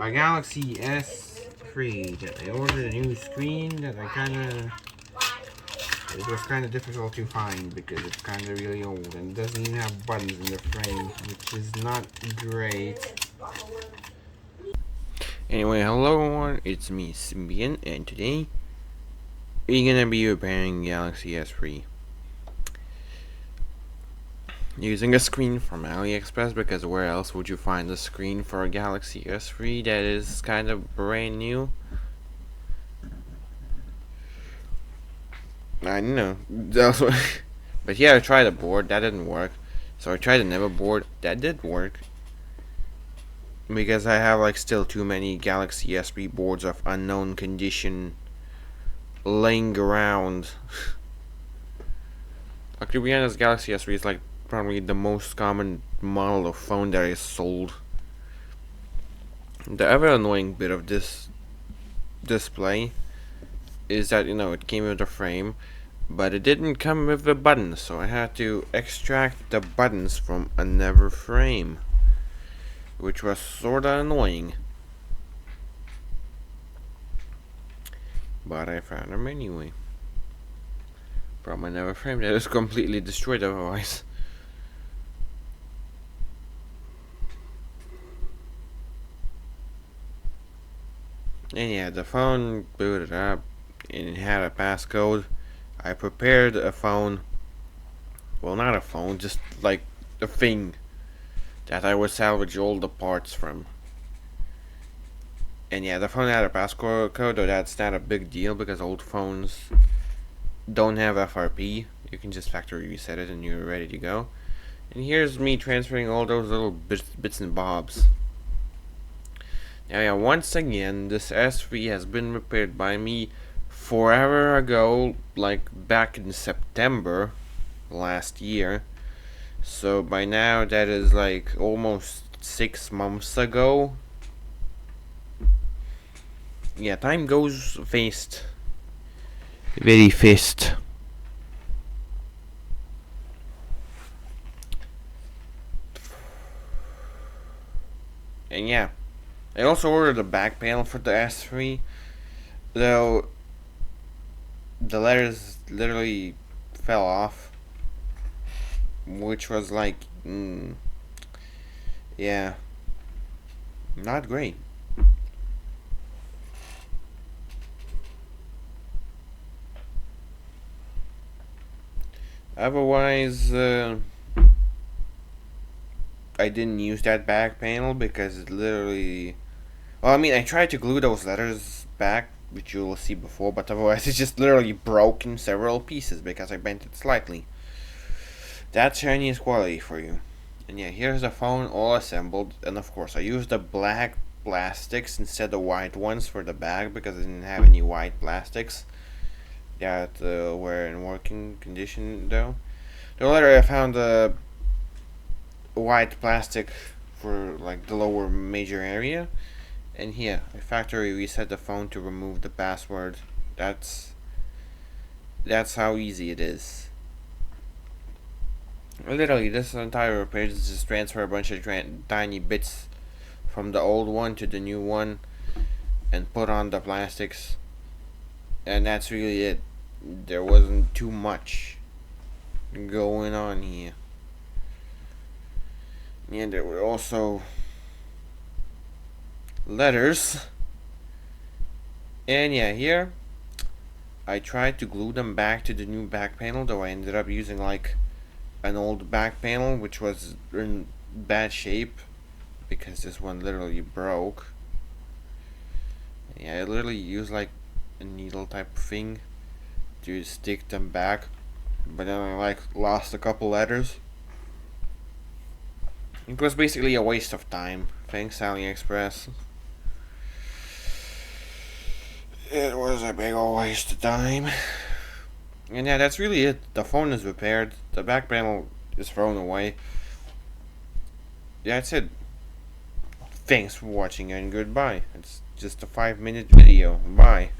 a Galaxy S3 that I ordered a new screen that it was kind of difficult to find because it's kind of really old and doesn't even have buttons in the frame, which is not great. Anyway, hello everyone, it's me, Symbian, and today we're gonna be repairing Galaxy S3 using a screen from AliExpress, because where else would you find a screen for a Galaxy S3 that is kind of brand new? I know, but yeah, I tried a board, that didn't work. So I tried another board, that did work. Because I have like still too many Galaxy S3 boards of unknown condition laying around. Like, to be honest, Galaxy S3 is like probably the most common model of phone that is sold. The other annoying bit of this display is that, you know, it came with a frame, but it didn't come with the buttons, so I had to extract the buttons from another frame, which was sorta annoying. But I found them anyway. From another frame that is completely destroyed otherwise. And yeah, the phone booted up and it had a passcode. I prepared a phone. Well, not a phone, just like a thing that I would salvage all the parts from. And yeah, the phone had a passcode, though that's not a big deal because old phones don't have FRP. You can just factory reset it and you're ready to go. And here's me transferring all those little bits and bobs. Now yeah, once again, this S3 has been repaired by me forever ago, like back in September last year. So by now that is like almost 6 months ago. Yeah, time goes fast. Very fast. And yeah, I also ordered a back panel for the S3, though the letters literally fell off, which was like, yeah, not great. Otherwise, I didn't use that back panel because it literally... Well, I mean, I tried to glue those letters back, which you will see before, but otherwise it just literally broke in several pieces because I bent it slightly. That's Chinese quality for you. And yeah, here's the phone all assembled, and of course I used the black plastics instead of white ones for the back because I didn't have any white plastics that were in working condition though. Though later I found a white plastic for like the lower major area, and here I factory reset the phone to remove the password. That's how easy it is. Literally, this entire page is just transfer a bunch of tiny bits from the old one to the new one and put on the plastics, and that's really it. There wasn't too much going on here. And there were also letters. And yeah, here I tried to glue them back to the new back panel, though I ended up using like an old back panel which was in bad shape because this one literally broke. Yeah, I literally used like a needle type thing to stick them back, but then I like lost a couple letters. It was basically a waste of time. Thanks, AliExpress. It was a big old waste of time. And yeah, that's really it. The phone is repaired. The back panel is thrown away. Yeah, that's it. Thanks for watching and goodbye. It's just a 5-minute video. Bye.